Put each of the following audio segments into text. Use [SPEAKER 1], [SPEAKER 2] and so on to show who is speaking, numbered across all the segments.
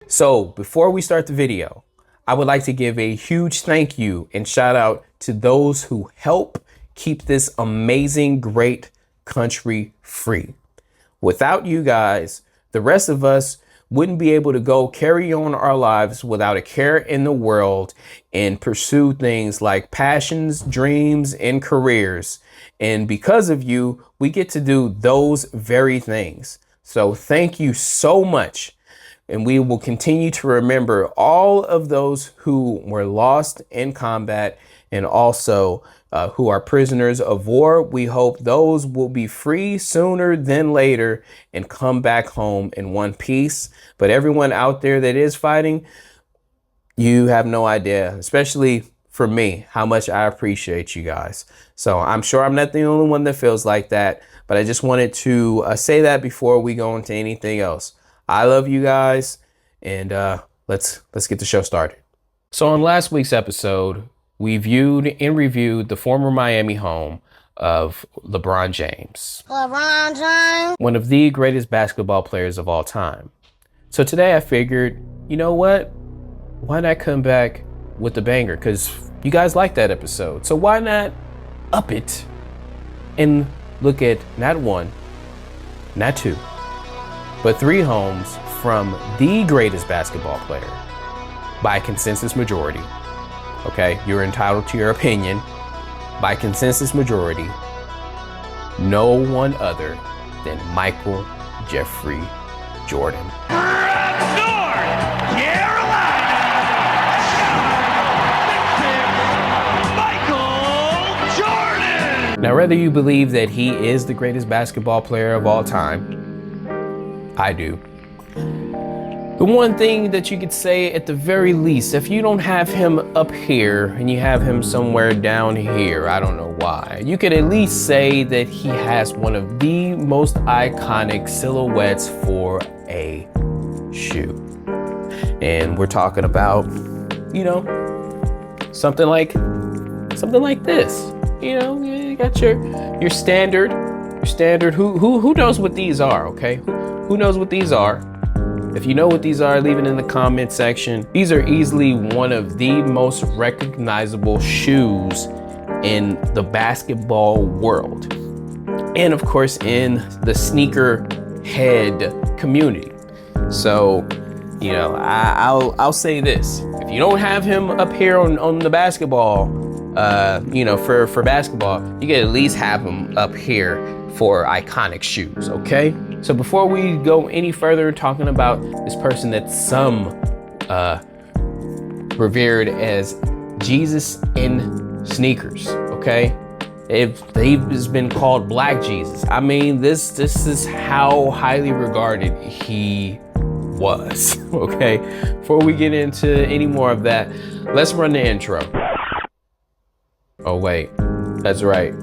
[SPEAKER 1] So before we start the video, I would like to give a huge thank you and shout out to those who help keep this amazing, great country free. Without you guys, the rest of us wouldn't be able to go carry on our lives without a care in the world and pursue things like passions, dreams, and careers. And because of you, we get to do those very things. So thank you so much. And we will continue to remember all of those who were lost in combat and also who are prisoners of war. We hope those will be free sooner than later and come back home in one piece. But everyone out there that is fighting, you have no idea, especially for me, how much I appreciate you guys. So I'm sure I'm not the only one that feels like that, but I just wanted to say that before we go into anything else. I love you guys, and let's get the show started. So on last week's episode, we viewed and reviewed the former Miami home of LeBron James. One of the greatest basketball players of all time. So today I figured, you know what? Why not come back with the banger? Because you guys liked that episode. So why not up it and look at not one, not two, but three homes from the greatest basketball player by consensus majority. Okay, you're entitled to your opinion. By consensus majority, no one other than Michael Jeffrey Jordan.
[SPEAKER 2] North Carolina, Michael Jordan.
[SPEAKER 1] Now, whether you believe that he is the greatest basketball player of all time, I do. The one thing that you could say at the very least, if you don't have him up here and you have him somewhere down here, I don't know why, you could at least say that he has one of the most iconic silhouettes for a shoe. And we're talking about, you know, something like this. You know, you got your standard, who knows what these are, okay? Who knows what these are? If you know what these are, leave it in the comment section. These are easily one of the most recognizable shoes in the basketball world. And of course, in the sneaker head community. So, you know, I'll say this. If you don't have him up here on the basketball, you know, for basketball, you can at least have him up here for iconic shoes, okay? So before we go any further talking about this person that some revered as Jesus in sneakers, okay? They've been called Black Jesus. I mean, this is how highly regarded he was, okay? Before we get into any more of that, let's run the intro. Oh wait, that's right.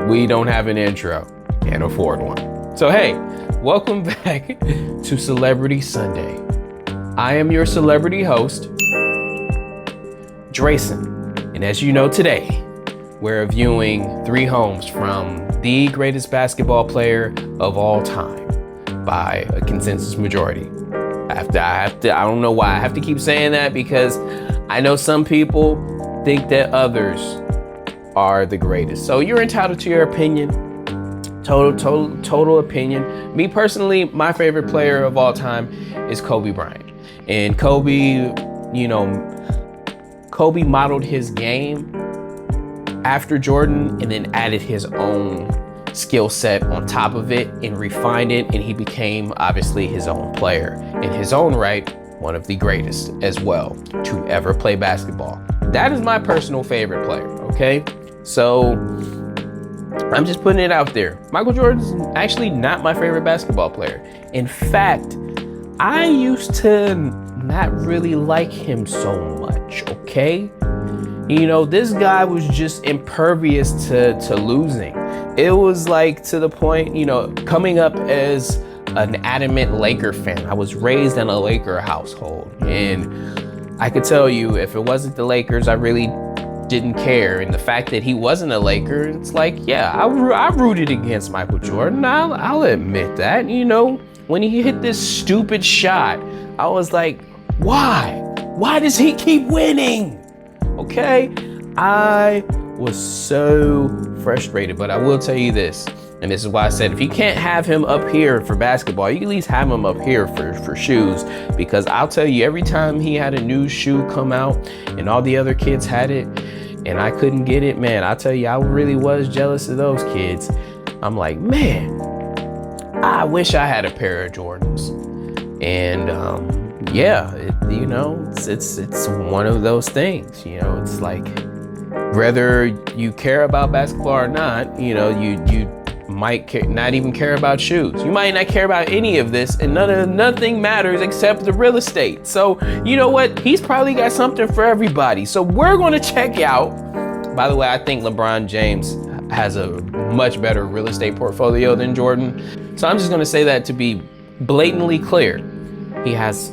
[SPEAKER 1] We don't have an intro. Can't afford one. So hey, welcome back to Celebrity Sunday. I am your celebrity host, Drayson. And as you know, today, we're viewing three homes from the greatest basketball player of all time by a consensus majority. I don't know why I have to keep saying that, because I know some people think that others are the greatest. So you're entitled to your opinion. Total opinion. Me personally, my favorite player of all time is Kobe Bryant. And Kobe, you know, Kobe modeled his game after Jordan and then added his own skill set on top of it and refined it, and he became obviously his own player. In his own right, one of the greatest as well to ever play basketball. That is my personal favorite player, okay? So I'm just putting it out there. Michael Jordan's actually not my favorite basketball player. In fact, I used to not really like him so much, okay? You know, this guy was just impervious to losing. It was like to the point, you know, coming up as an adamant Laker fan. I was raised in a Laker household, and I could tell you, if it wasn't the Lakers, I really didn't care. And the fact that he wasn't a Laker, it's like, yeah, I rooted against Michael Jordan. I'll admit that. You know, when he hit this stupid shot, I was like, Why? Why does he keep winning? Okay, I was so frustrated, but I will tell you this, and this is why I said if you can't have him up here for basketball, you can at least have him up here for shoes, because I'll tell you, every time he had a new shoe come out and all the other kids had it and I couldn't get it, man, I'll tell you, I really was jealous of those kids. I'm like, man, I wish I had a pair of Jordans. And yeah, it's one of those things, it's like, whether you care about basketball or not, you might not even care about shoes. You might not care about any of this, and nothing matters except the real estate. So you know what? He's probably got something for everybody. So we're going to check out. By the way, I think LeBron James has a much better real estate portfolio than Jordan. So I'm just going to say that to be blatantly clear. He has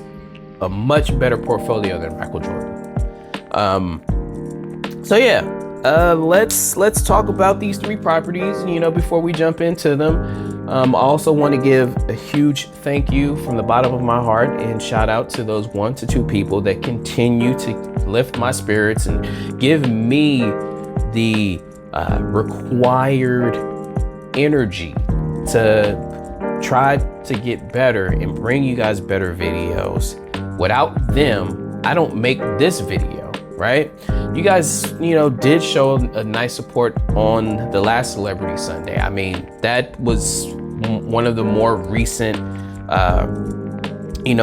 [SPEAKER 1] a much better portfolio than Michael Jordan. So yeah, let's talk about these 3 properties, before we jump into them. I also want to give a huge thank you from the bottom of my heart and shout out to those 1 to 2 people that continue to lift my spirits and give me the required energy to try to get better and bring you guys better videos. Without them, I don't make this video, right? You guys, did show a nice support on the last Celebrity Sunday. I mean, that was one of the more recent,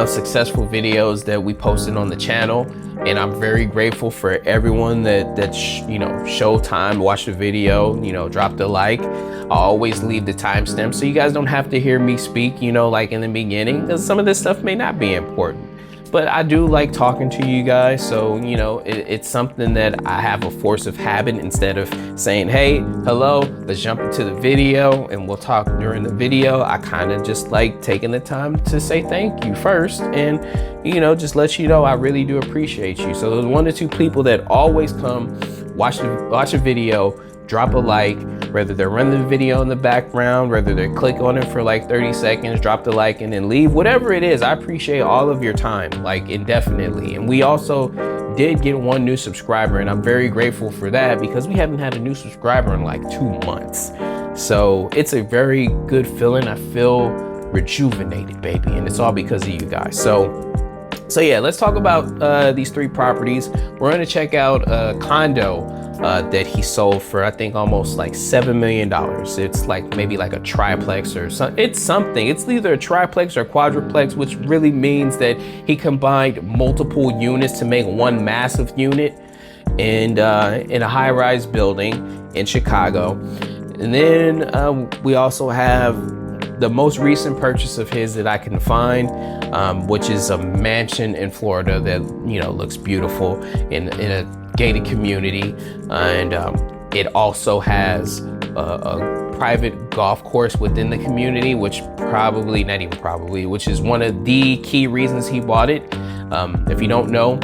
[SPEAKER 1] successful videos that we posted on the channel. And I'm very grateful for everyone that showed time, watched the video, dropped a like. I always leave the timestamp so you guys don't have to hear me speak, like in the beginning, because some of this stuff may not be important. But I do like talking to you guys, so it's something that I have a force of habit. Instead of saying, hey, hello, let's jump into the video and we'll talk during the video, I kind of just like taking the time to say thank you first and just let you know I really do appreciate you. So those 1 to 2 people that always come watch a video, drop a like, whether they're running the video in the background, whether they click on it for like 30 seconds, drop the like and then leave, whatever it is, I appreciate all of your time, like indefinitely. And we also did get 1 new subscriber, and I'm very grateful for that because we haven't had a new subscriber in like 2 months. So it's a very good feeling. I feel rejuvenated, baby, and it's all because of you guys. So yeah, let's talk about these 3 properties. We're gonna check out a condo that he sold for, I think, almost like $7 million. It's like maybe like a triplex or something. It's either a triplex or quadruplex, which really means that he combined multiple units to make one massive unit and in a high-rise building in Chicago. And then we also have the most recent purchase of his that I can find, which is a mansion in Florida that looks beautiful in a gated community, and it also has a private golf course within the community, which which is one of the key reasons he bought it. If you don't know,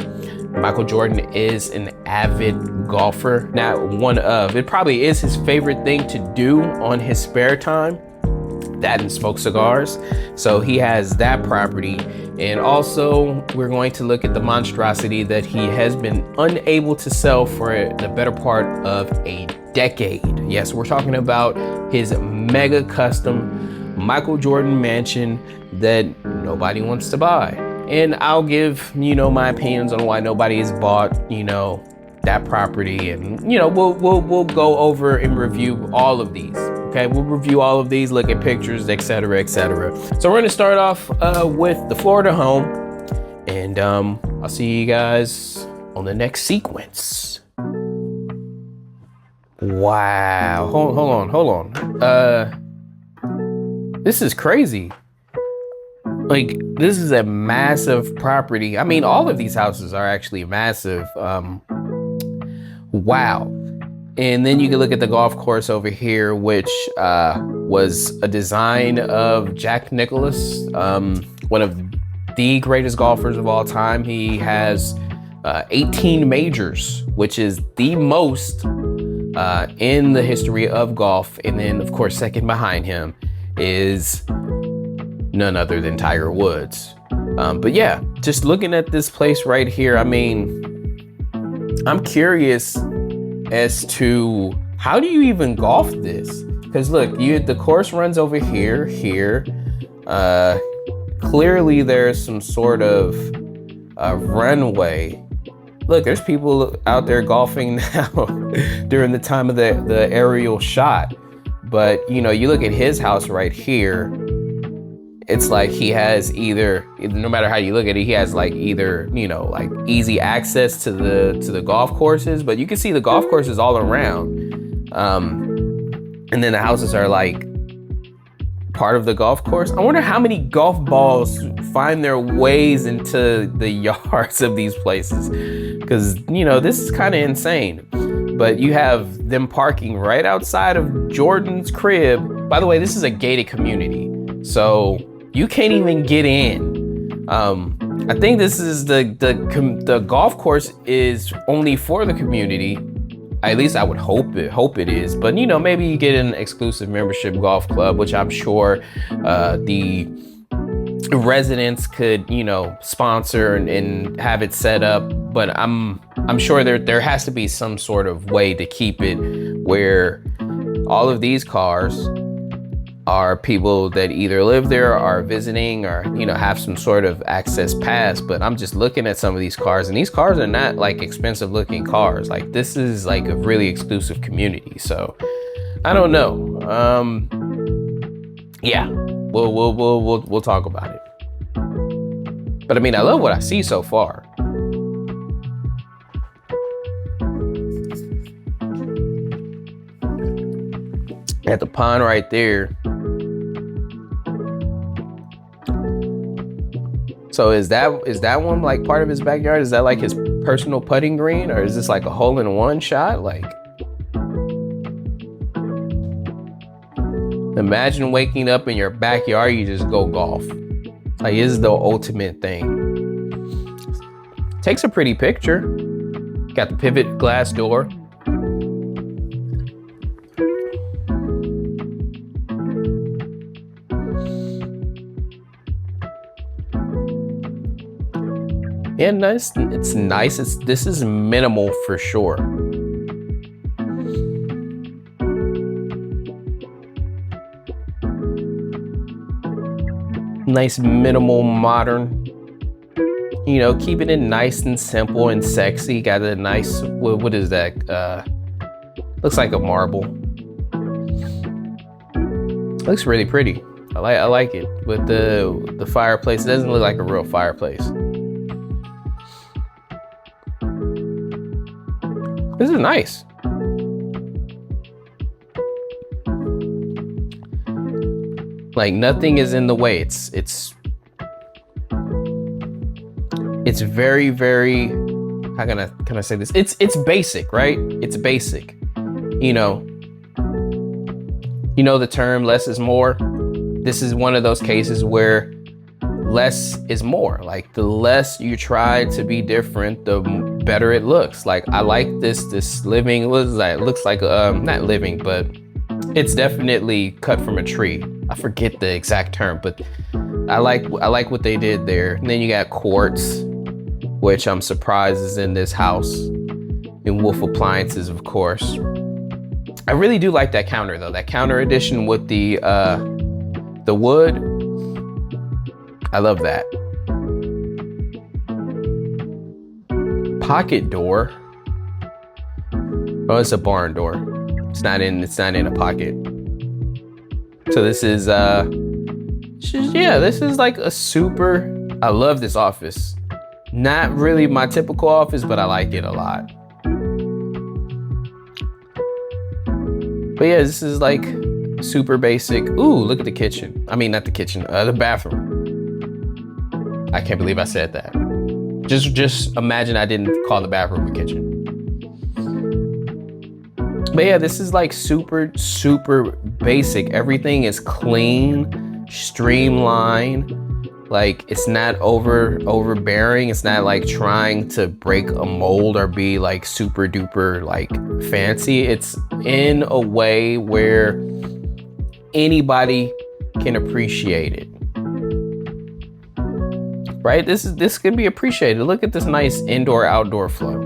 [SPEAKER 1] Michael Jordan is an avid golfer. It probably is his favorite thing to do on his spare time, that and smoke cigars. So he has that property. And also we're going to look at the monstrosity that he has been unable to sell for the better part of a decade. Yes, we're talking about his mega custom Michael Jordan mansion that nobody wants to buy. And I'll give, my opinions on why nobody has bought, that property. And, we'll go over and review all of these. Okay, we'll review all of these, look at pictures, etc., etc. So we're gonna start off with the Florida home, and I'll see you guys on the next sequence. Wow, hold on. This is crazy. Like, this is a massive property. I mean, all of these houses are actually massive. Wow. And then you can look at the golf course over here, which was a design of Jack Nicklaus, one of the greatest golfers of all time. He has 18 majors, which is the most in the history of golf. And then, of course, second behind him is none other than Tiger Woods. But yeah, just looking at this place right here, I mean, I'm curious as to how do you even golf this? Because look, the course runs over here. Clearly there's some sort of runway. Look, there's people out there golfing now during the time of the aerial shot. But you know, you look at his house right here, it's like he has either, no matter how you look at it, he has like either, you know, like easy access to the golf courses, but you can see the golf courses all around. And then the houses are like part of the golf course. I wonder how many golf balls find their ways into the yards of these places, because you know, this is kind of insane. But you have them parking right outside of Jordan's crib. By the way, this is a gated community, so you can't even get in. I think this is the golf course is only for the community. At least I would hope it is. But you know, maybe you get an exclusive membership golf club, which I'm sure the residents could, you know, sponsor and have it set up. But I'm sure there has to be some sort of way to keep it where all of these cars are people that either live there, are visiting, or you know, have some sort of access pass. But I'm just looking at some of these cars, and these cars are not like expensive looking cars. Like, this is like a really exclusive community. So I don't know. Yeah, we'll talk about it. But I mean, I love what I see so far. At the pond right there. So is that one like part of his backyard? Is that like his personal putting green, or is this like a hole-in-one shot? Like, imagine waking up in your backyard, you just go golf. Like, this is the ultimate thing. Takes a pretty picture. Got the pivot glass door. Yeah, nice. It's nice. This is minimal for sure. Nice, minimal, modern. You know, keeping it nice and simple and sexy. Got a nice, what is that? Looks like a marble. Looks really pretty. I like it. With the fireplace, it doesn't look like a real fireplace. This is nice. Like, nothing is in the way. It's very, very, how can I say this? It's basic, right? It's basic. You know the term less is more. This is one of those cases where less is more. Like, the less you try to be different, the better it looks. Like, I like this living, what is that? It looks like not living, but it's definitely cut from a tree. I forget the exact term, but I like what they did there. And then you got quartz, which I'm surprised is in this house. And Wolf Appliances, of course. I really do like that counter though. That counter edition with the wood. I love that. Pocket door. Oh, it's a barn door. It's not in a pocket. So this is this is like a super, I love this office. Not really my typical office, but I like it a lot. But yeah, this is like super basic. Ooh, look at the kitchen. I mean, not the kitchen, the bathroom. I can't believe I said that. Just imagine I didn't call the bathroom a kitchen. But yeah, this is like super, super basic. Everything is clean, streamlined. Like, it's not overbearing. It's not like trying to break a mold or be like super duper like fancy. It's in a way where anybody can appreciate it. right? This can be appreciated. Look at this nice indoor outdoor flow.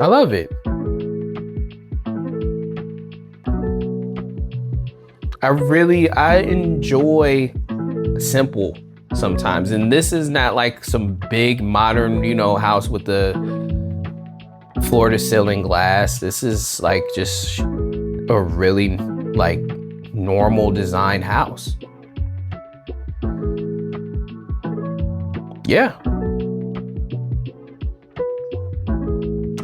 [SPEAKER 1] I love it. I enjoy simple sometimes. And this is not like some big modern, house with the floor to ceiling glass. This is like just a really like normal design house. Yeah.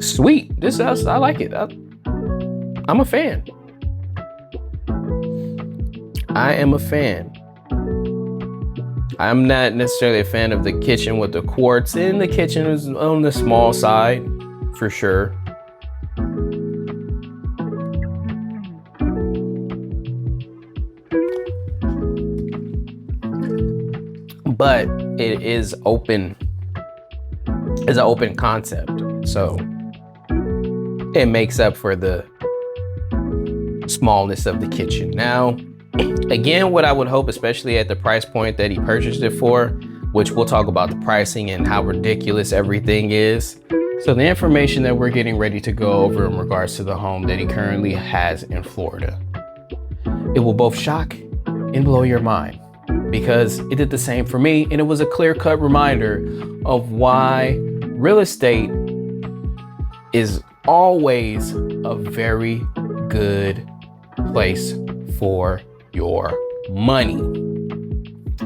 [SPEAKER 1] Sweet. This house, I like it. I'm a fan. I am a fan. I'm not necessarily a fan of the kitchen with the quartz, and the kitchen is on the small side for sure. But it is open. It's an open concept, so it makes up for the smallness of the kitchen. Now, again, what I would hope, especially at the price point that he purchased it for, which we'll talk about the pricing and how ridiculous everything is. So the information that we're getting ready to go over in regards to the home that he currently has in Florida, it will both shock and blow your mind, because it did the same for me. And it was a clear-cut reminder of why real estate is always a very good place for your money.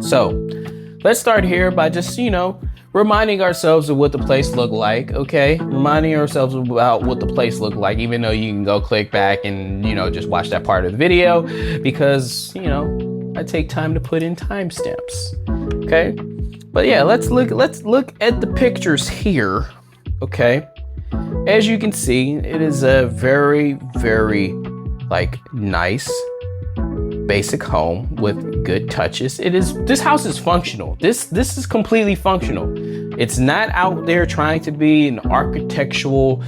[SPEAKER 1] So let's start here by just, reminding ourselves of what the place looked like, okay? Reminding ourselves about what the place looked like, even though you can go click back and, just watch that part of the video, because, I take time to put in timestamps, okay? But yeah, let's look at the pictures here, okay? As you can see, it is a very, very nice basic home with good touches. This house is functional. This is completely functional. It's not out there trying to be an architectural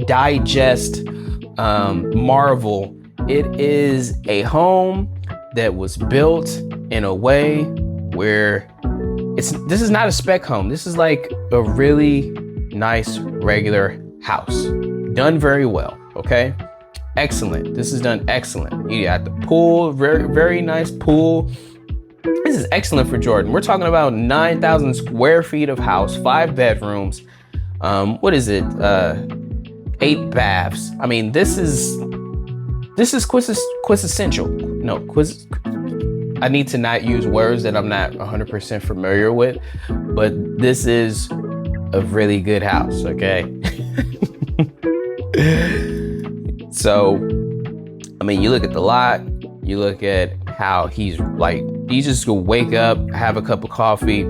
[SPEAKER 1] digest marvel. It is a home that was built in a way where this is not a spec home. This is like a really nice regular house done very well, okay? Excellent. This is done excellent. You got the pool, very, very nice pool. This is excellent for Jordan. We're talking about 9,000 square feet of house, 5 bedrooms. What is it? 8 baths. I mean, this is quintessential. No, I need to not use words that I'm not 100% familiar with, but this is a really good house, okay? So, I mean, you look at the lot, you look at how he's just gonna wake up, have a cup of coffee,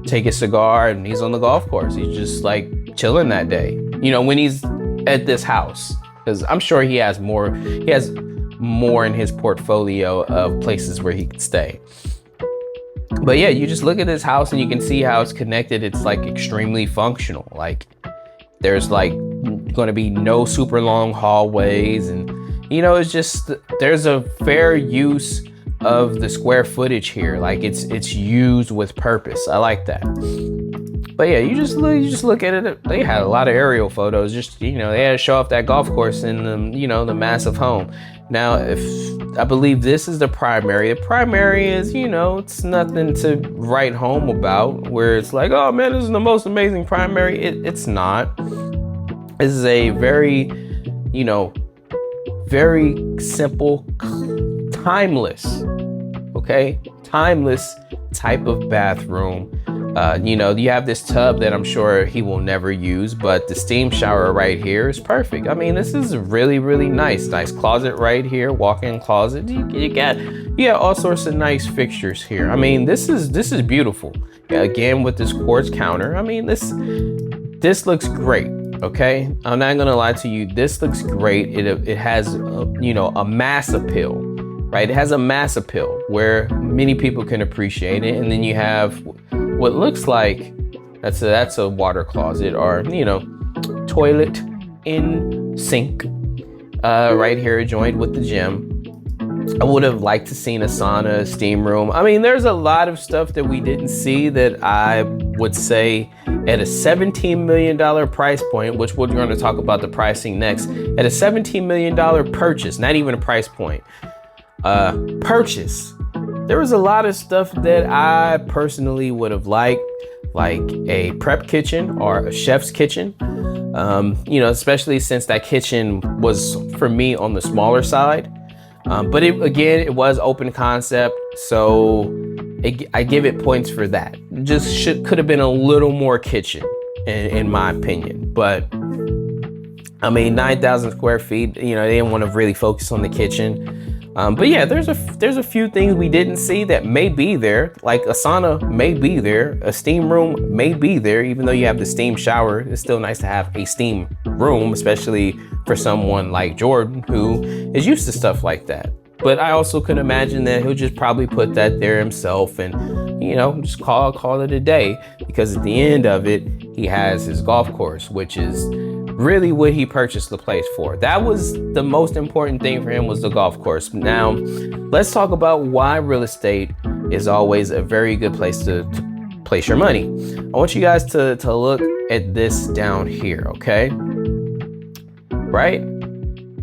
[SPEAKER 1] take a cigar, and he's on the golf course. He's just like chilling that day. When he's at this house, because I'm sure he has more in his portfolio of places where he could stay. But yeah, you just look at this house and you can see how it's connected. It's like extremely functional. Like there's like going to be no super long hallways, and it's just, there's a fair use of the square footage here. Like it's used with purpose. I like that. But yeah, you just look at it. They had a lot of aerial photos. Just they had to show off that golf course and the massive home. Now, I believe this is the primary. The primary is, it's nothing to write home about, where it's like, oh man, this is the most amazing primary. It's not. This is a very, very simple, timeless, okay? Timeless type of bathroom. You have this tub that I'm sure he will never use, but the steam shower right here is perfect. I mean, this is really, really nice. Nice closet right here, walk-in closet. You got all sorts of nice fixtures here. I mean, this is beautiful. Again, with this quartz counter. I mean, this looks great. Okay, I'm not gonna lie to you. This looks great. It has a mass appeal, right? It has a mass appeal where many people can appreciate it. And then you have what looks like that's a water closet, or toilet in sink right here, joined with the gym. I would have liked to seen a sauna, a steam room. I mean, there's a lot of stuff that we didn't see that I would say at a $17 million price point, which we're going to talk about the pricing next, at a $17 million purchase, not even a price point, purchase. There was a lot of stuff that I personally would have liked, like a prep kitchen or a chef's kitchen. You know, especially since that kitchen was, for me, on the smaller side. But it was open concept, so I give it points for that. Just could have been a little more kitchen, in my opinion. But I mean, 9,000 square feet. You know, they didn't want to really focus on the kitchen. But yeah, there's a few things we didn't see that may be there, like a sauna may be there, a steam room may be there. Even though you have the steam shower, it's still nice to have a steam room, especially for someone like Jordan who is used to stuff like that. But I also could imagine that he'll just probably put that there himself and, you know, just call it a day, because at the end of it, he has his golf course, which is really what he purchased the place for. That was the most important thing for him, was the golf course. Now, let's talk about why real estate is always a very good place to place your money. I want you guys to look at this down here, okay? Right?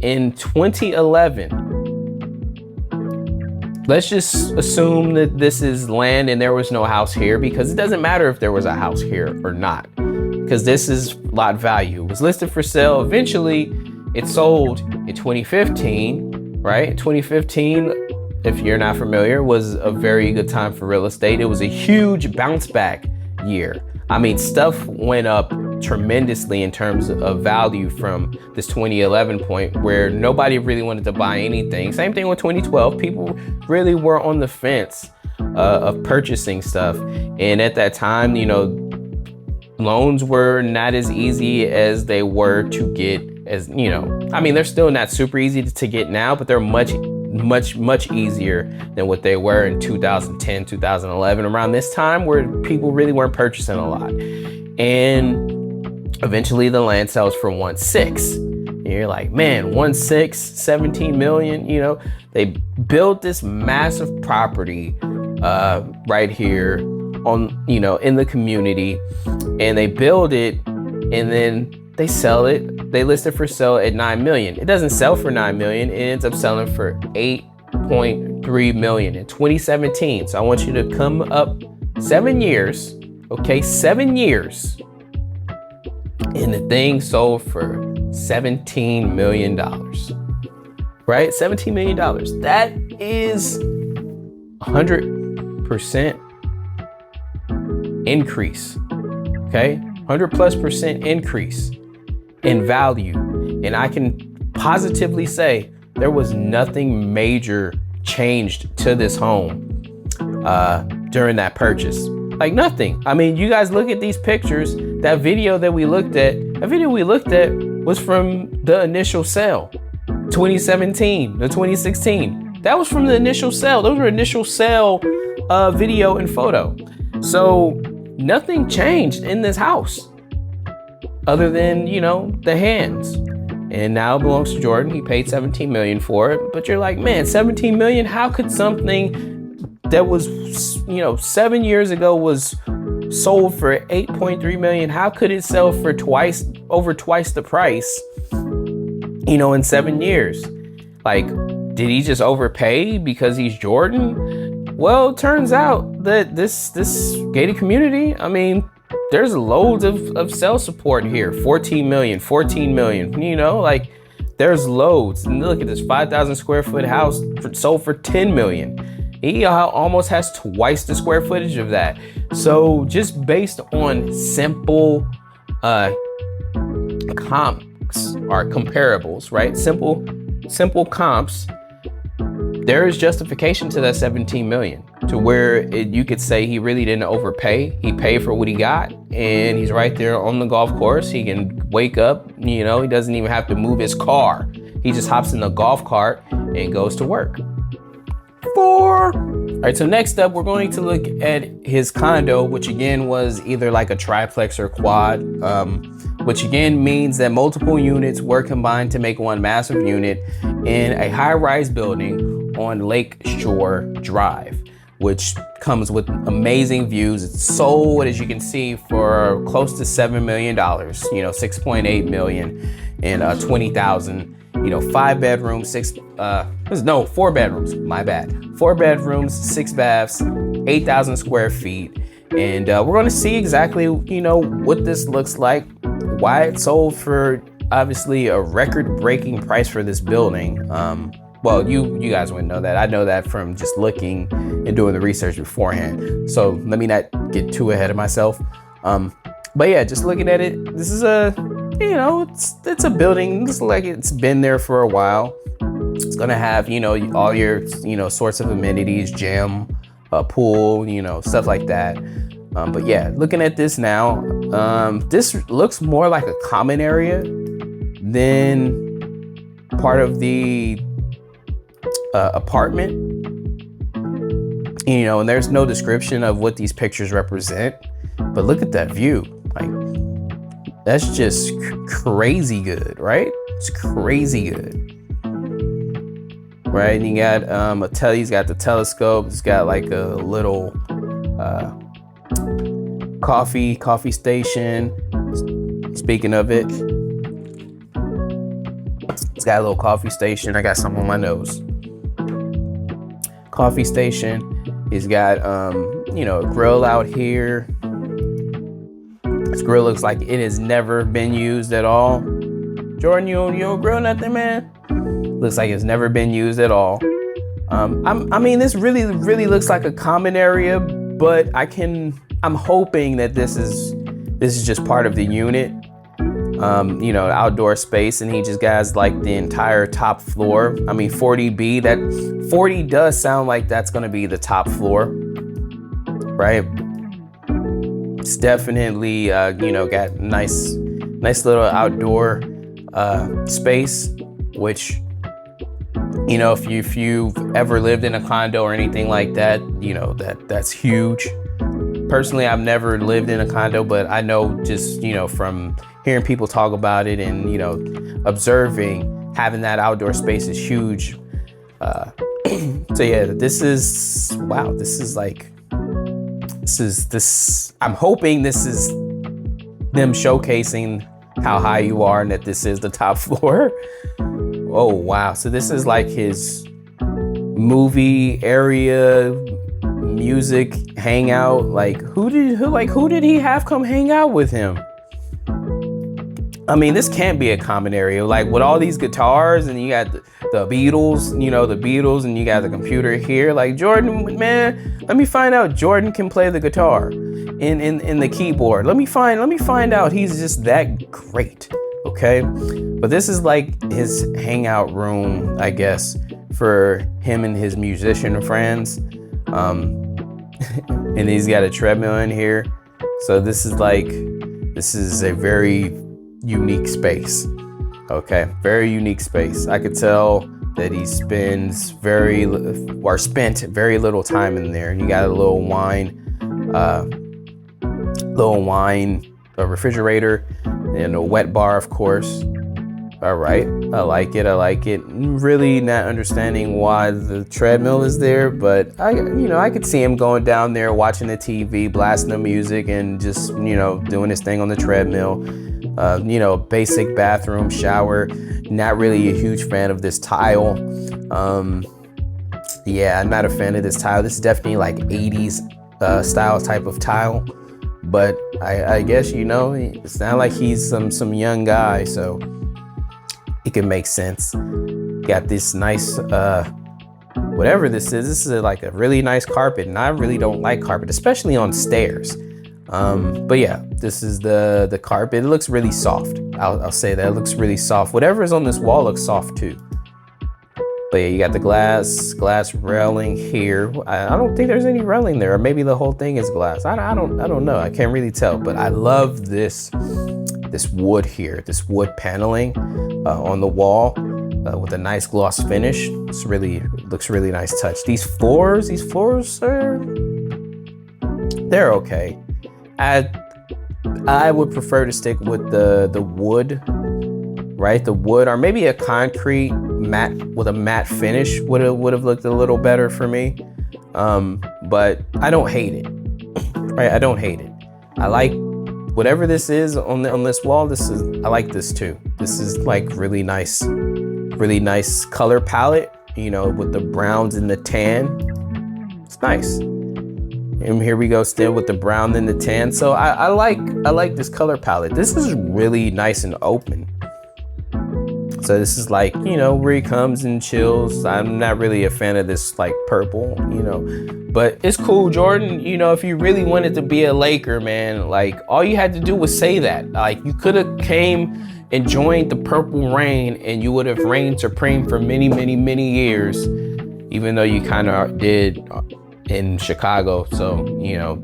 [SPEAKER 1] In 2011, let's just assume that this is land and there was no house here, because it doesn't matter if there was a house here or not, because this is lot value. It was listed for sale. Eventually, it sold in 2015, right? 2015, if you're not familiar, was a very good time for real estate. It was a huge bounce back year. I mean, stuff went up tremendously in terms of value from this 2011 point where nobody really wanted to buy anything. Same thing with 2012. People really were on the fence of purchasing stuff. And at that time, you know, loans were not as easy as they were to get, as, you know, I mean, they're still not super easy to get now, but they're much easier than what they were in 2010, 2011, around this time where people really weren't purchasing a lot. And eventually the land sells for 1.6. And you're like, man, 1.6, 17 million, you know, they built this massive property right here on, you know, in the community, and they build it and then they sell it. They list it for sale at 9 million. It doesn't sell for 9 million. It ends up selling for 8.3 million in 2017. So I want you to come up 7 years, okay, 7 years. And the thing sold for $17 million, right? $17 million. That is 100% increase, okay? 100+% increase in value. And I can positively say there was nothing major changed to this home during that purchase. Like nothing. I mean, you guys look at these pictures. That video we looked at was from the initial sale, 2017 to 2016. That was from the initial sale. Those were initial sale video and photo. So nothing changed in this house other than, you know, the hands. And now it belongs to Jordan. He paid 17 million for it. But you're like, man, 17 million? How could something that was, you know, 7 years ago was sold for 8.3 million? How could it sell for over twice the price, you know, in 7 years? Like, did he just overpay because he's Jordan? Well, it turns out that this gated community, I mean, there's loads of cell support here. 14 million, you know, like there's loads. And look at this 5,000 square foot house sold for 10 million. He almost has twice the square footage of that. So just based on simple comps or comparables, right? Simple comps, there is justification to that 17 million, to where you could say he really didn't overpay. He paid for what he got, and he's right there on the golf course. He can wake up, you know, he doesn't even have to move his car. He just hops in the golf cart and goes to work. All right, so next up, we're going to look at his condo, which again was either like a triplex or quad. which again means that multiple units were combined to make one massive unit in a high-rise building on Lake Shore Drive, which comes with amazing views. It's sold, as you can see, for close to $7 million, you know, 6.8 million and 20,000, you know, 4 bedrooms, 4 bedrooms, 6 baths, 8,000 square feet. And we're gonna see exactly, you know, what this looks like, why it sold for obviously a record-breaking price for this building. Well, you guys wouldn't know that. I know that from just looking and doing the research beforehand. So let me not get too ahead of myself. But yeah, just looking at it, this is a, you know, it's a building. It looks like it's been there for a while. It's gonna have, you know, all your, you know, sorts of amenities, gym, pool, you know, stuff like that. But yeah, looking at this now, this looks more like a common area than part of the apartment, you know, and there's no description of what these pictures represent, but look at that view. Like, that's just crazy good, right? It's crazy good, right? And you got he's got the telescope. It's got like a little coffee station. Speaking of it, it's got a little coffee station. I got some on my nose. Coffee station. He's got you know, a grill out here. This grill looks like it has never been used at all. Jordan, you don't grill nothing, man? Looks like it's never been used at all. I mean, this really looks like a common area, but I'm hoping that this is just part of the unit. You know, outdoor space, and he just got like the entire top floor. I mean, 40B, that 40 does sound like that's gonna be the top floor, right? It's definitely, you know, got nice little outdoor space, which, you know, if you've ever lived in a condo or anything like that, you know, that's huge. Personally, I've never lived in a condo, but I know, just, you know, from hearing people talk about it and, you know, observing, having that outdoor space is huge. So yeah, this is, wow, I'm hoping this is them showcasing how high you are and that this is the top floor. Oh, wow. So this is like his movie area, music hangout. Like, who did he have come hang out with him? I mean, this can't be a common area. Like, with all these guitars, and you got the Beatles, you know, and you got the computer here. Like, Jordan, man, let me find out Jordan can play the guitar in the keyboard. Let me find out he's just that great. Okay. But this is like his hangout room, I guess, for him and his musician friends. And he's got a treadmill in here. So this is a very unique space. Okay, very unique space. I could tell that he spent very little time in there. You got a little wine refrigerator and a wet bar, of course. All right, I like it. Really not understanding why the treadmill is there, but I could see him going down there, watching the TV, blasting the music, and just, you know, doing his thing on the treadmill. You know, basic bathroom, shower. Not really a huge fan of this tile. Yeah, I'm not a fan of this tile. This is definitely like 80s style type of tile. But I guess, you know, it's not like he's some young guy, so it can make sense. Got this nice, whatever this is. This is like a really nice carpet, and I really don't like carpet, especially on stairs. But yeah, this is the carpet. It looks really soft. I'll say that. It looks really soft. Whatever is on this wall looks soft too. But yeah, you got the glass railing here. I don't think there's any railing there, or maybe the whole thing is glass. I don't know. I can't really tell, but I love this wood here, this wood paneling on the wall with a nice gloss finish. Looks really nice touch. These floors are, they're okay. I would prefer to stick with the wood, right? The wood, or maybe a concrete matte with a matte finish would have looked a little better for me. But I don't hate it, right? I don't hate it. I like whatever this is on this wall. I like this too. This is like really nice color palette, you know, with the browns and the tan. It's nice. And here we go still with the brown and the tan. So I like this color palette. This is really nice and open. So this is like, you know, where he comes and chills. I'm not really a fan of this like purple, you know, but it's cool, Jordan. You know, if you really wanted to be a Laker, man, like all you had to do was say that. Like you could have came and joined the purple reign and you would have reigned supreme for many, many, many years, even though you kind of did in Chicago. So, you know,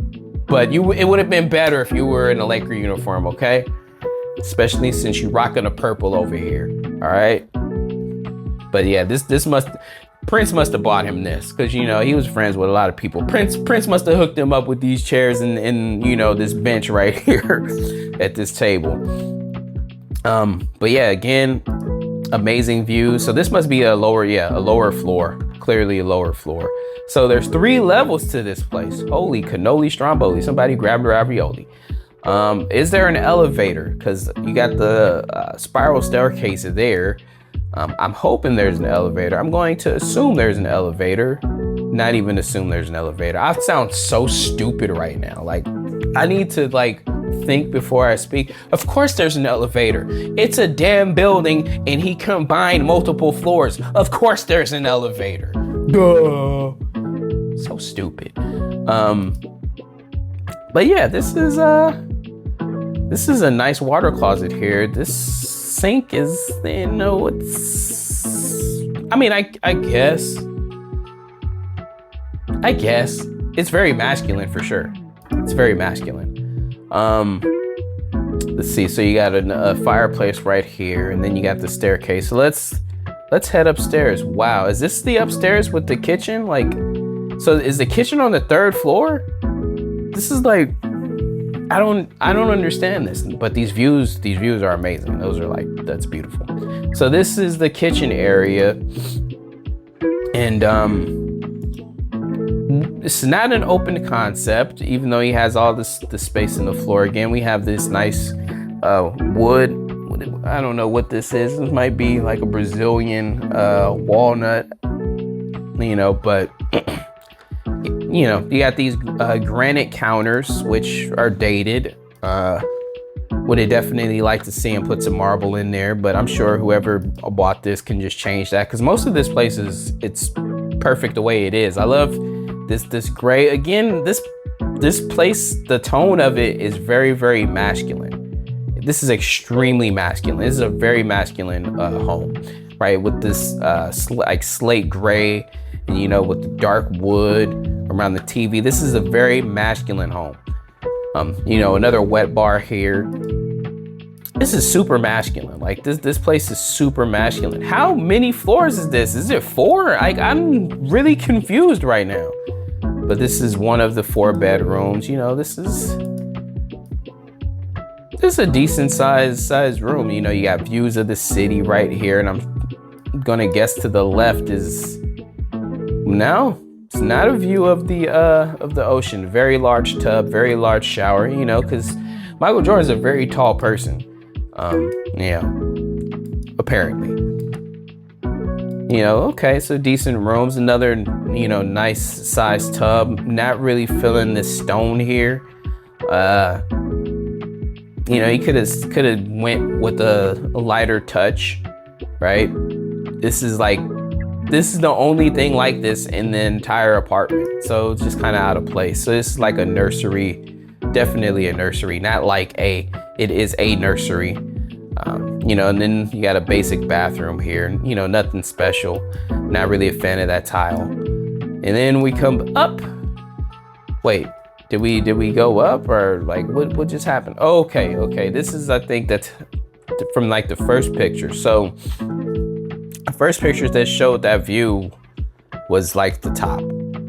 [SPEAKER 1] but it would have been better if you were in a Laker uniform, okay? Especially since you're rocking a purple over here, all right? But yeah, Prince must have bought him this, because, you know, he was friends with a lot of people. Prince must have hooked him up with these chairs and you know, this bench right here at this table. But yeah, again, amazing view. So this must be a lower floor, clearly a lower floor. So there's 3 levels to this place. Holy cannoli stromboli, somebody grab a ravioli. Is there an elevator? Because you got the spiral staircase there. I'm hoping there's an elevator. I'm going to assume there's an elevator. Not even assume there's an elevator. I sound so stupid right now. Like, I need to like think before I speak. Of course there's an elevator. It's a damn building and he combined multiple floors. Of course there's an elevator. Duh. So stupid. But yeah, this is a nice water closet here. This sink is, you know, I mean, I guess it's very masculine for sure. It's very masculine. Let's see. So you got a fireplace right here, and then you got the staircase. So let's head upstairs. Wow, is this the upstairs with the kitchen? Like, so is the kitchen on the 3rd floor? This is like, I don't understand this, but these views are amazing. That's beautiful. So this is the kitchen area, and it's not an open concept, even though he has all the space in the floor. Again, we have this nice wood. I don't know what this is. This might be like a Brazilian walnut, you know, but you know, you got these granite counters, which are dated. Would have definitely like to see him put some marble in there, but I'm sure whoever bought this can just change that, because most of this place it's perfect the way it is. I love this gray. Again, this place, the tone of it is very, very masculine. This is extremely masculine. This is a very masculine home, right? With this like slate gray, and you know, with the dark wood around the TV. This is a very masculine home. You know, another wet bar here. This is super masculine. Like this place is super masculine. How many floors is this? Is it 4? I'm really confused right now. But this is one of the 4 bedrooms. You know, this is a decent size room. You know, you got views of the city right here, and I'm gonna guess to the left is, no, it's not a view of the ocean. Very large tub, very large shower, you know, because Michael Jordan's a very tall person. Yeah, apparently. You know, okay, so decent rooms. Another, you know, nice size tub. Not really feeling this stone here. You know, he could have went with a lighter touch, right? This is the only thing like this in the entire apartment. So it's just kind of out of place. So it's like a nursery, definitely a nursery, not like it is a nursery. You know, and then you got a basic bathroom here, you know, nothing special. Not really a fan of that tile. And then we come up. Wait, did we go up, or like what just happened? Okay. This is, I think that's from like the first picture. So the first pictures that showed that view was like the top,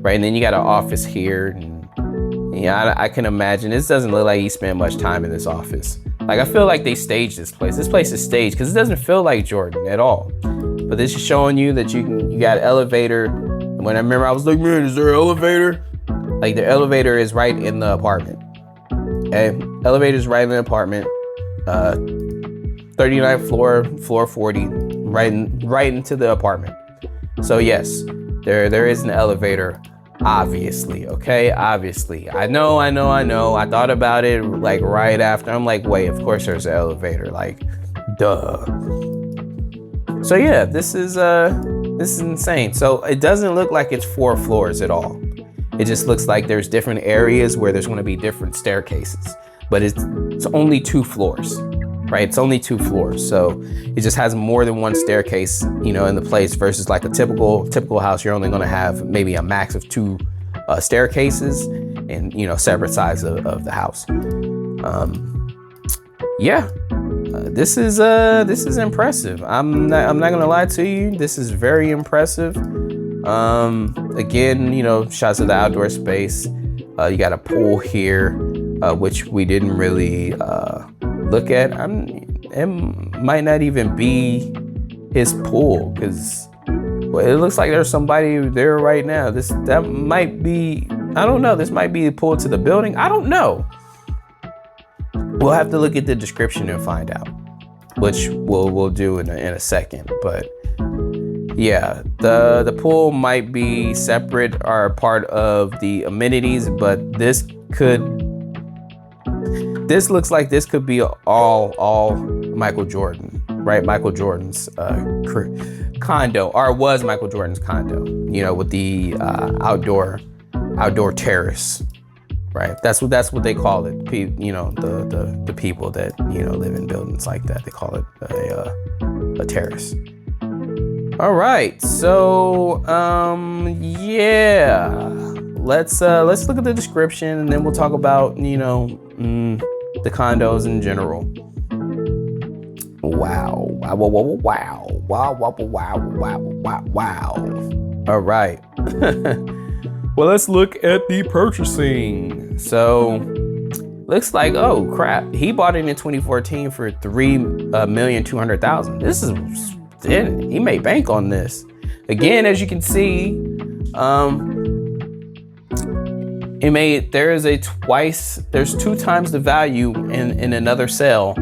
[SPEAKER 1] right? And then you got an office here, and Yeah, I can imagine. This doesn't look like he spent much time in this office. Like, I feel like they staged this place. This place is staged because it doesn't feel like Jordan at all. But this is showing you that you got an elevator. And when I remember, I was like, man, is there an elevator? Like, the elevator is right in the apartment. Okay, elevator's right in the apartment. 39th floor, floor 40, right into the apartment. So yes, there is an elevator. Obviously, okay, obviously. I know. I thought about it like right after. I'm like, wait, of course there's an elevator. Like, duh. So yeah, this is insane. So it doesn't look like it's 4 floors at all. It just looks like there's different areas where there's going to be different staircases, but it's only 2 floors, right? It's only 2 floors. So it just has more than one staircase, in the place versus like a typical house. You're only going to have maybe a max of 2 staircases and, separate sides of the house. Yeah, this is impressive. I'm not going to lie to you. This is very impressive. Again, shots of the outdoor space. You got a pool here, which we didn't really look at. It might not even be his pool because it looks like there's somebody there right now. That might be, I don't know. This might be the pool to the building. I don't know. We'll have to look at the description and find out, which we'll do in a second. But yeah, the pool might be separate or part of the amenities, but this looks like this could be all Michael Jordan, right? Michael Jordan's condo, or was Michael Jordan's condo, with the outdoor terrace, right? That's what they call it. The people that live in buildings like that, they call it a terrace. All right, so yeah, let's look at the description and then we'll talk about the condos in general. Wow. All right. Well, let's look at the purchasing. So looks like, oh crap, he bought it in 2014 for $3,200,000. This is, he made bank on this. Again, as you can see, there's 2 times the value in another sale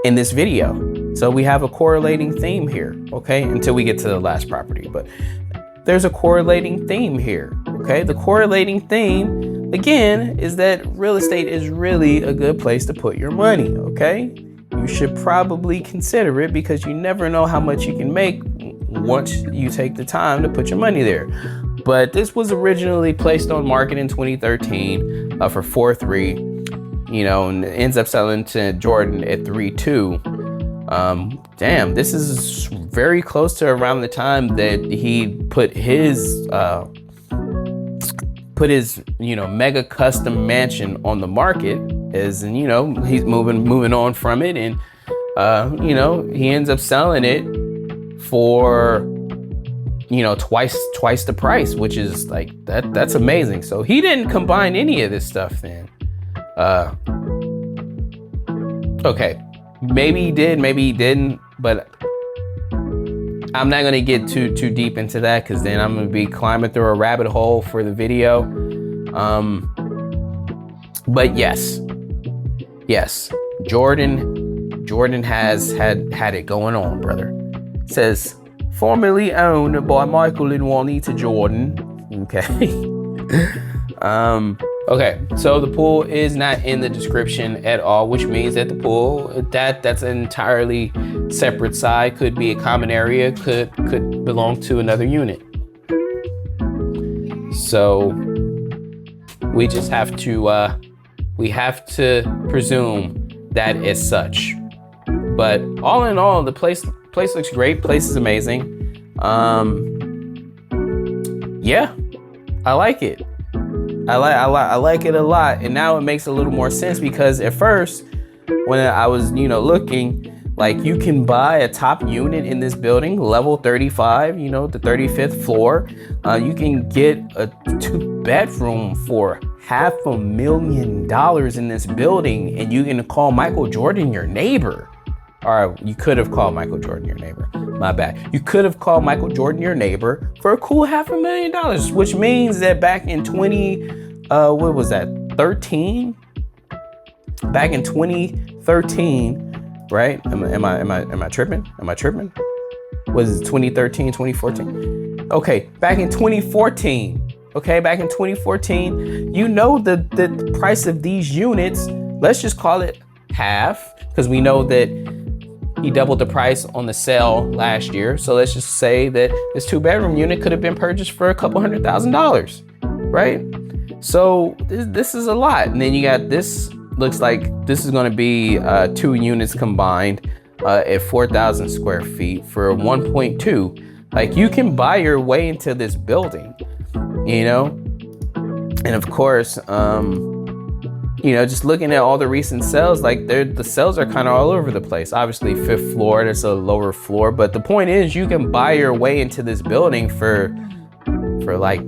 [SPEAKER 1] in this video. So we have a correlating theme here, okay, until we get to the last property, but there's a correlating theme here, okay? The correlating theme, again, is that real estate is really a good place to put your money, okay? You should probably consider it because you never know how much you can make once you take the time to put your money there. But this was originally placed on market in 2013 for 4.3, and ends up selling to Jordan at 3.2. Damn, this is very close to around the time that he put his mega custom mansion on the market, as in, he's moving on from it, and he ends up selling it for twice the price, which is like that's amazing. So he didn't combine any of this stuff then. Okay, maybe he did, maybe he didn't, but I'm not gonna get too deep into that because then I'm gonna be climbing through a rabbit hole for the video. But yes, Jordan has had it going on, brother. It says formerly owned by Michael and Juanita Jordan. Okay. Okay, so the pool is not in the description at all, which means that the pool, that's an entirely separate side, could be a common area, could belong to another unit. So we just have to presume that is such. But all in all, the place looks great. Place is amazing. Yeah, I like it. I like it a lot, and now it makes a little more sense because at first, when I was looking, Like, you can buy a top unit in this building, level 35, you know, the 35th floor. You can get a 2-bedroom for $500,000 in this building, and you can call Michael Jordan your neighbor. Or you could have called Michael Jordan your neighbor. My bad. You could have called Michael Jordan your neighbor for a cool $500,000, which means that back in 13? Back in 2013, right? Am I tripping? Was it 2013, 2014? Okay, back in 2014. Okay, back in 2014, you know the price of these units, let's just call it half, because we know that he doubled the price on the sale last year. So let's just say that this 2-bedroom unit could have been purchased for a couple $100,000, right? So this is a lot. And then you got this, looks like this is gonna be 2 units combined at 4,000 square feet for 1.2. Like, you can buy your way into this building, you know? And of course, you know, just looking at all the recent sales, like the sales are kind of all over the place. Obviously 5th floor, there's a lower floor, but the point is you can buy your way into this building for like,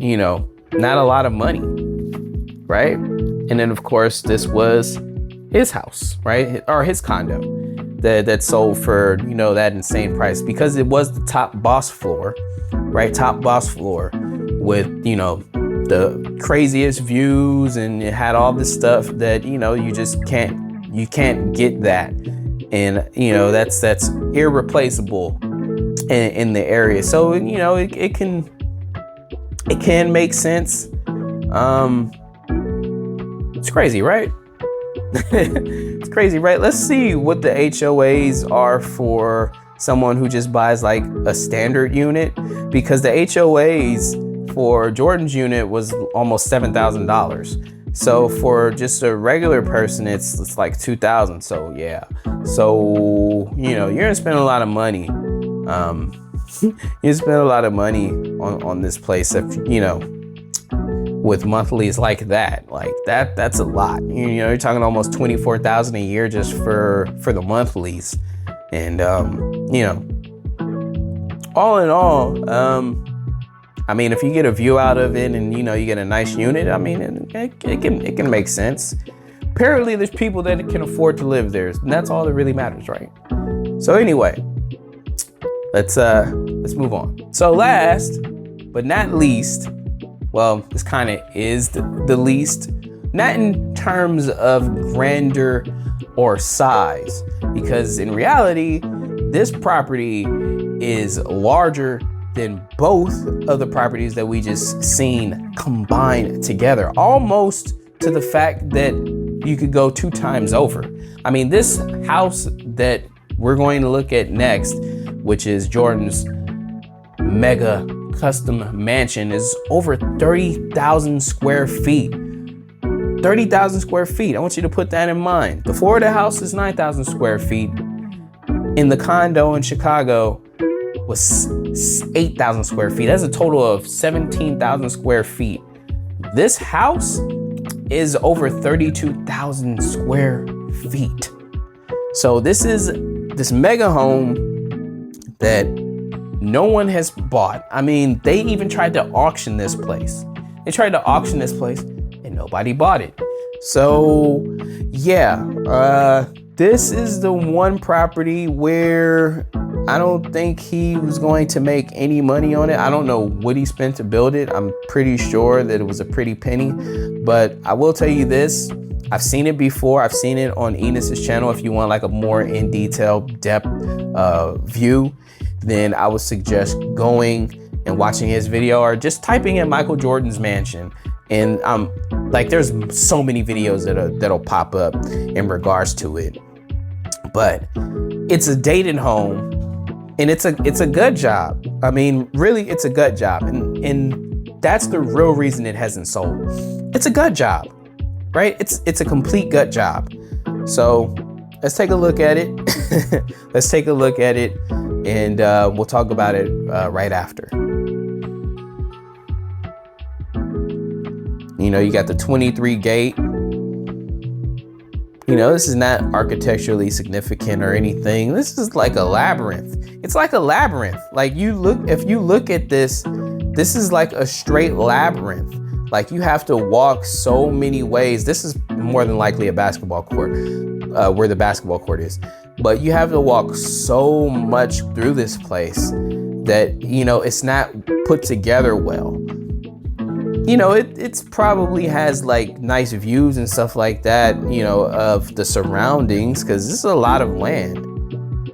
[SPEAKER 1] you know, not a lot of money, right? And then of course this was his house, right? Or his condo that sold for, you know, that insane price, because it was the top boss floor, right? Top boss floor with, you know, the craziest views, and it had all this stuff that, you know, you can't get that. And, you know, that's irreplaceable in the area. So, you know, it can make sense. It's crazy, right? It's crazy, right? Let's see what the HOAs are for someone who just buys like a standard unit, because the HOAs for Jordan's unit was almost $7,000. So for just a regular person, it's like $2,000. So yeah. So, you know, you're gonna spend a lot of money. You spend a lot of money on this place, if, you know, with monthlies like that. Like that's a lot. You know, you're talking almost $24,000 a year just for the monthlies. And you know, all in all, I mean, if you get a view out of it and, you know, you get a nice unit, I mean, it can make sense. Apparently there's people that can afford to live there, and that's all that really matters, right? So anyway, let's move on. So last but not least, well, this kind of is the least, not in terms of grandeur or size, because in reality, this property is larger than both of the properties that we just seen combined together, almost to the fact that you could go 2 times over. I mean, this house that we're going to look at next, which is Jordan's mega custom mansion, is over 30,000 square feet. 30,000 square feet. I want you to put that in mind. The Florida house is 9,000 square feet. In the condo in Chicago was 8,000 square feet. That's a total of 17,000 square feet. This house is over 32,000 square feet. So this is this mega home that no one has bought. I mean, they even tried to auction this place. They tried to auction this place and nobody bought it. So yeah, this is the one property where I don't think he was going to make any money on it. I don't know what he spent to build it. I'm pretty sure that it was a pretty penny, but I will tell you this. I've seen it before. I've seen it on Enos's channel. If you want like a more in detail depth view, then I would suggest going and watching his video, or just typing in Michael Jordan's mansion. And like, there's so many videos that'll pop up in regards to it. But it's a dated home, and it's a gut job. I mean, really, it's a gut job, and that's the real reason it hasn't sold. It's a gut job, right? It's a complete gut job. So let's take a look at it. Let's take a look at it, and we'll talk about it right after. You know, you got the 23 gate, You know, this is not architecturally significant or anything. This is like a labyrinth. It's like a labyrinth. Like if you look at this, this is like a straight labyrinth. Like you have to walk so many ways. This is more than likely a basketball court, where the basketball court is. But you have to walk so much through this place that, you know, it's not put together well. You know, it's probably has like nice views and stuff like that, you know, of the surroundings, because this is a lot of land.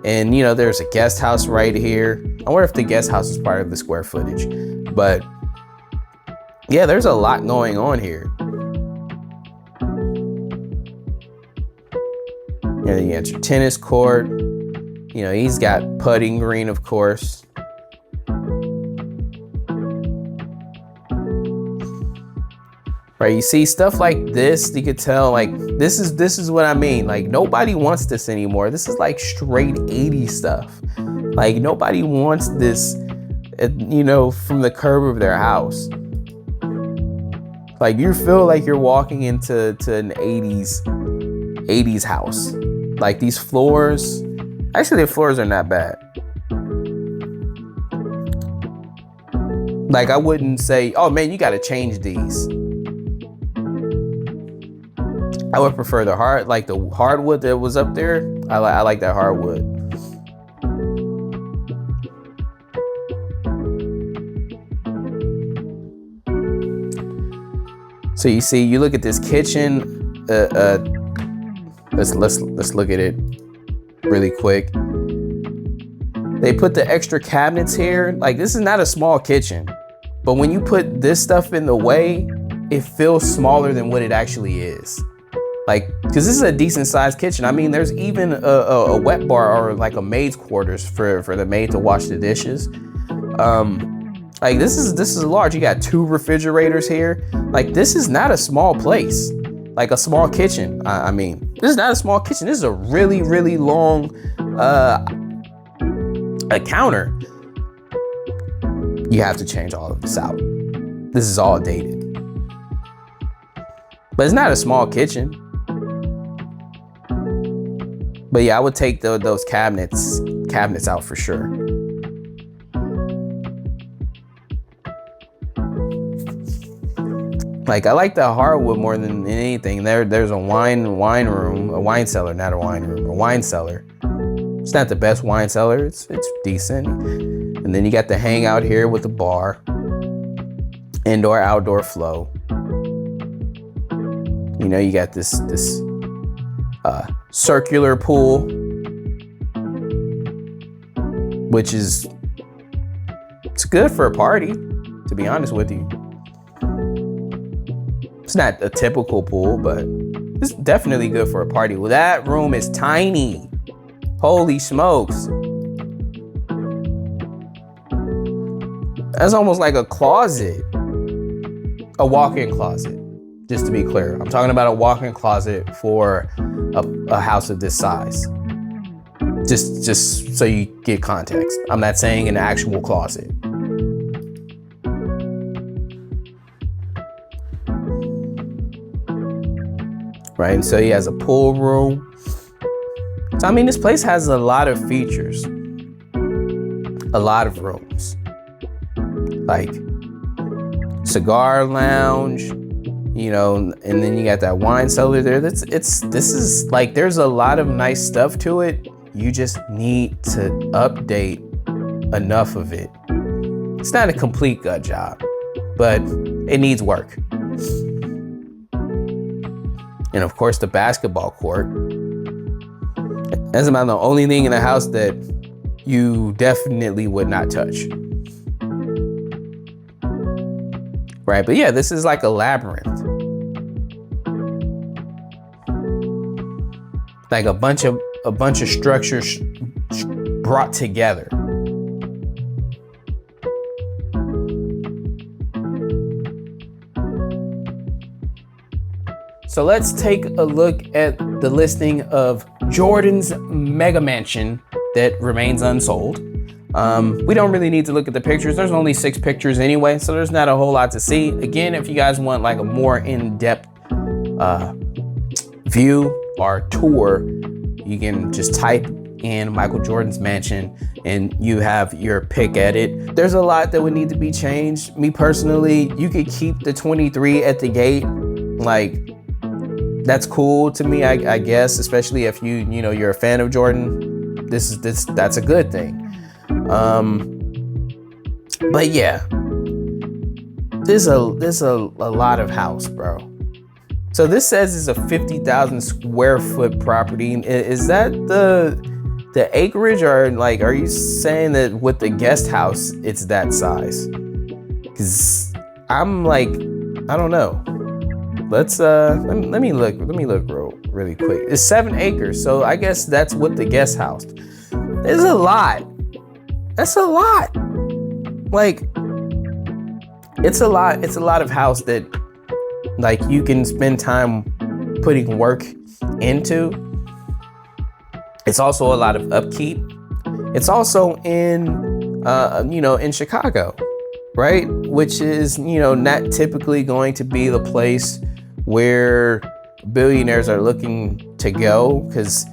[SPEAKER 1] And, you know, there's a guest house right here. I wonder if the guest house is part of the square footage. But yeah, there's a lot going on here. And then you got your tennis court. You know, he's got putting green, of course. Right, you see stuff like this, you could tell like this is what I mean. Like nobody wants this anymore. This is like straight 80s stuff. Like nobody wants this, you know, from the curb of their house. Like you feel like you're walking into an 80s house. Like these floors, actually the floors are not bad. Like I wouldn't say, oh man, you got to change these. I would prefer the hardwood that was up there. I like that hardwood. So you see, you look at this kitchen. Let's look at it really quick. They put the extra cabinets here. Like this is not a small kitchen, but when you put this stuff in the way, it feels smaller than what it actually is. Like, because this is a decent sized kitchen. I mean, there's even a wet bar or like a maid's quarters for the maid to wash the dishes. Like this is large. You got 2 refrigerators here. Like this is not a small place. Like a small kitchen. I mean, this is not a small kitchen. This is a really, really long a counter. You have to change all of this out. This is all dated. But it's not a small kitchen. But yeah, I would take those cabinets out for sure. Like I like the hardwood more than anything. There's a wine room, a wine cellar, not a wine room, a wine cellar. It's not the best wine cellar. It's decent. And then you got the hangout here with the bar, indoor outdoor flow. You know, you got this circular pool, which it's good for a party, to be honest with you. It's not a typical pool, but it's definitely good for a party. Well, that room is tiny. Holy smokes. That's almost like a closet, a walk-in closet. Just to be clear, I'm talking about a walk-in closet for a house of this size. Just so you get context. I'm not saying an actual closet. Right, and so he has a pool room. So I mean, this place has a lot of features, a lot of rooms, like cigar lounge. You know, and then you got that wine cellar there. This is like, there's a lot of nice stuff to it. You just need to update enough of it. It's not a complete gut job, but it needs work. And of course, the basketball court. That's about the only thing in the house that you definitely would not touch. Right, but yeah, this is like a labyrinth. Like a bunch of structures brought together. So let's take a look at the listing of Jordan's mega mansion that remains unsold. We don't really need to look at the pictures. There's only 6 pictures anyway, so there's not a whole lot to see. Again, if you guys want like a more in-depth view our tour, you can just type in Michael Jordan's mansion and you have your pick at it. There's a lot that would need to be changed. Me personally, you could keep the 23 at the gate. Like, that's cool to me, I guess, especially if you're a fan of Jordan. That's a good thing. But yeah, there's a lot of house, bro. So this says it's a 50,000 square foot property. Is that the acreage, or like, are you saying that with the guest house it's that size? Because I'm like, I don't know. Let's let me look really quick. It's 7 acres, so I guess that's with the guest house. It's a lot. That's a lot. Like, it's a lot of house that, like, you can spend time putting work into. It's also a lot of upkeep. It's also in in Chicago, right? Which is, not typically going to be the place where billionaires are looking to go, because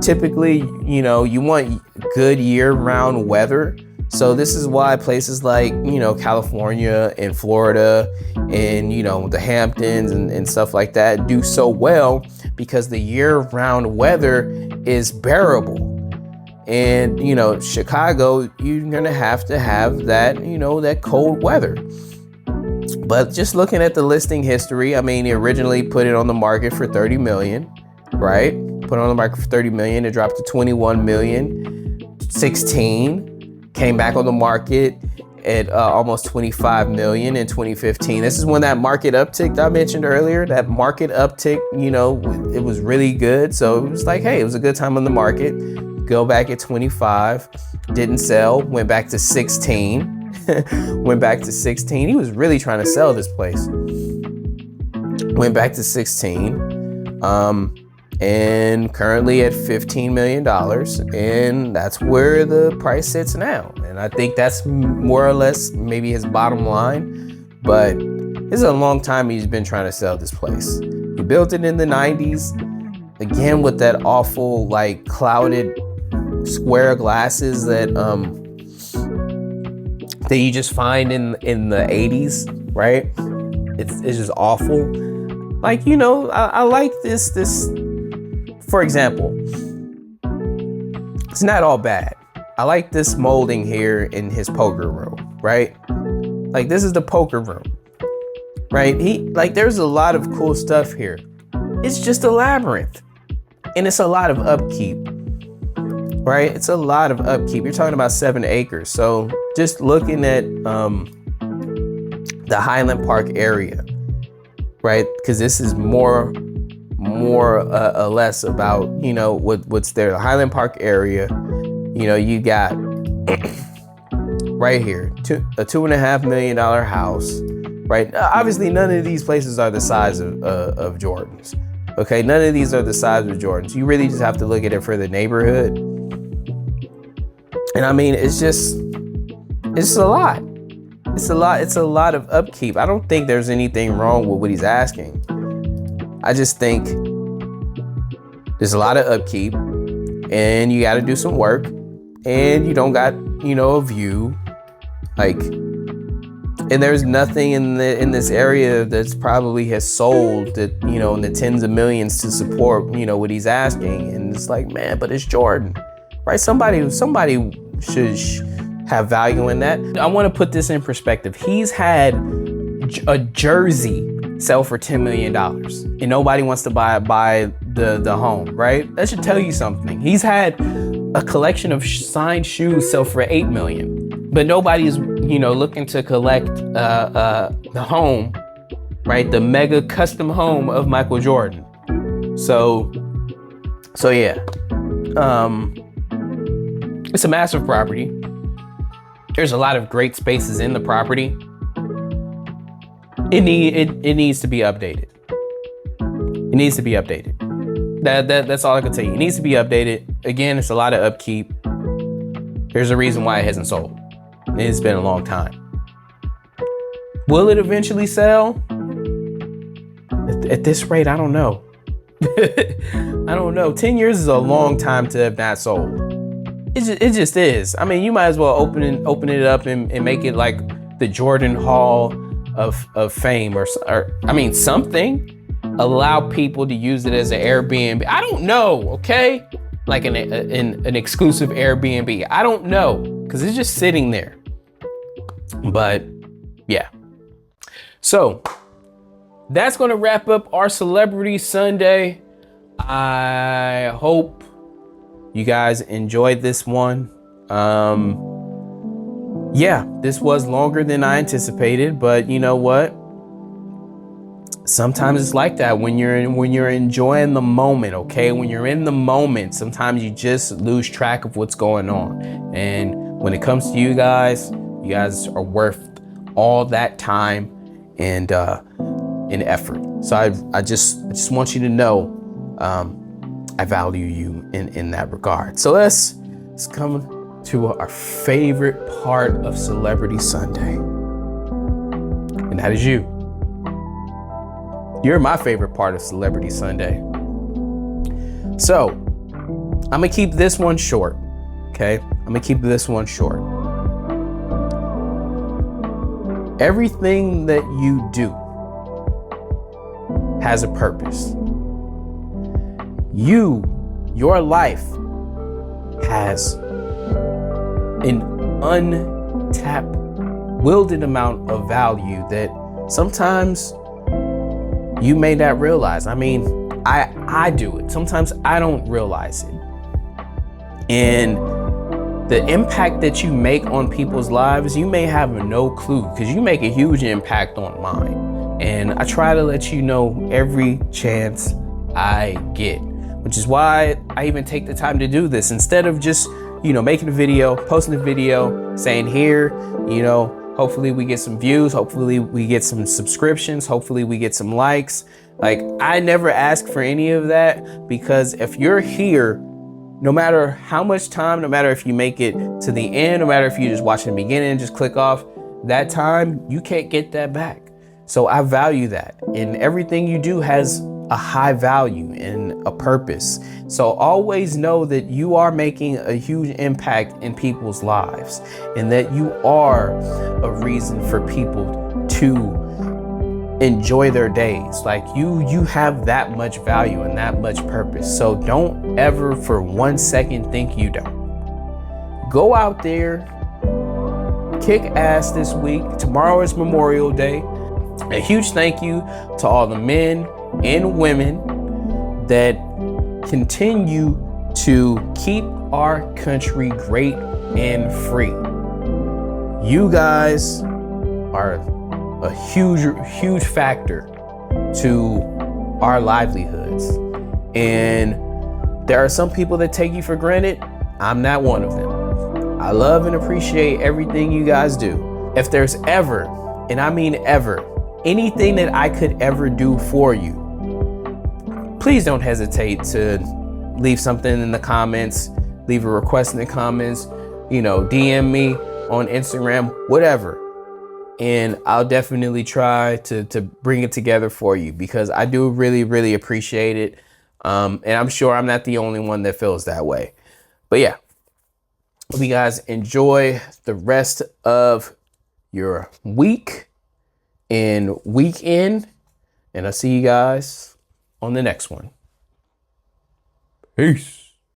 [SPEAKER 1] typically, you want good year-round weather. So this is why places like, California and Florida and, the Hamptons and stuff like that do so well, because the year-round weather is bearable. And, Chicago, you're going to have that, that cold weather. But just looking at the listing history, I mean, he originally put it on the market for 30 million, right? Put it on the market for 30 million. It dropped to 21 million, 16, came back on the market at almost 25 million in 2015. This is when that market uptick I mentioned earlier, that market uptick, it was really good. So it was like, hey, it was a good time on the market. Go back at 25, didn't sell, went back to 16. Went back to 16. He was really trying to sell this place. Went back to 16. And currently at $15 million. And that's where the price sits now. And I think that's more or less maybe his bottom line. But this is a long time he's been trying to sell this place. He built it in the 90s. Again, with that awful, like, clouded square glasses that you just find in the 80s, right? It's just awful. Like, I like this, for example, it's not all bad. I like this molding here in his poker room, right? Like, this is the poker room, right? There's a lot of cool stuff here. It's just a labyrinth, and it's a lot of upkeep, right? It's a lot of upkeep. You're talking about 7 acres. So just looking at the Highland Park area, right? Because this is more or less about, what's there. The Highland Park area, you got right here, a $2.5 million house, right? Obviously, none of these places are the size of Jordan's. Okay, none of these are the size of Jordan's. You really just have to look at it for the neighborhood. And I mean, it's a lot. It's a lot of upkeep. I don't think there's anything wrong with what he's asking. I just think there's a lot of upkeep, and you got to do some work, and you don't got, a view, like, and there's nothing in this area that's probably has sold that, in the tens of millions to support, what he's asking. And it's like, man, but it's Jordan, right? Somebody should have value in that. I want to put this in perspective. He's had a jersey sell for $10 million, and nobody wants to buy the home, right? That should tell you something. He's had a collection of signed shoes sell for $8 million, but nobody's, looking to collect the home, right? The mega custom home of Michael Jordan. So yeah, it's a massive property. There's a lot of great spaces in the property. It needs to be updated. It needs to be updated. That's all I can tell you. It needs to be updated. Again, it's a lot of upkeep. There's a reason why it hasn't sold. It's been a long time. Will it eventually sell? At this rate, I don't know. I don't know. 10 years is a long time to have not sold. It just is. I mean, you might as well open it up and make it like the Jordan Hall of Fame or I mean something. Allow people to use it as an Airbnb. I don't know, okay? Like an exclusive Airbnb. I don't know, because it's just sitting there. But yeah. So that's going to wrap up our Celebrity Sunday. I hope you guys enjoyed this one. Yeah, this was longer than I anticipated, but you know what? Sometimes it's like that when you're enjoying the moment, okay? When you're in the moment, sometimes you just lose track of what's going on. And when it comes to you guys are worth all that time and effort. So I just want you to know I value you in that regard. So let's come to our favorite part of Celebrity Sunday. And that is you. You're my favorite part of Celebrity Sunday. So I'm gonna keep this one short, okay? I'm gonna keep this one short. Everything that you do has a purpose. Your life has an untapped, wielded amount of value that sometimes you may not realize. I mean, I do it. Sometimes I don't realize it. And the impact that you make on people's lives, you may have no clue, because you make a huge impact on mine. And I try to let you know every chance I get, which is why I even take the time to do this instead of just, making a video, posting a video, saying here, hopefully we get some views. Hopefully we get some subscriptions. Hopefully we get some likes. Like, I never ask for any of that, because if you're here, no matter how much time, no matter if you make it to the end, no matter if you just watch in the beginning and just click off, that time, you can't get that back. So I value that. And everything you do has a high value and a purpose. So always know that you are making a huge impact in people's lives, and that you are a reason for people to enjoy their days. Like you have that much value and that much purpose. So don't ever for 1 second think you don't. Go out there, kick ass this week. Tomorrow is Memorial Day. A huge thank you to all the men and women that continue to keep our country great and free. You guys are a huge factor to our livelihoods. And there are some people that take you for granted. I'm not one of them. I love and appreciate everything you guys do. If there's ever, and I mean ever, anything that I could ever do for you, please don't hesitate to leave something in the comments, leave a request in the comments, DM me on Instagram, whatever. And I'll definitely try to bring it together for you, because I do really appreciate it. And I'm sure I'm not the only one that feels that way. But yeah, hope you guys enjoy the rest of your week and weekend. And I'll see you guys on the next one. Peace.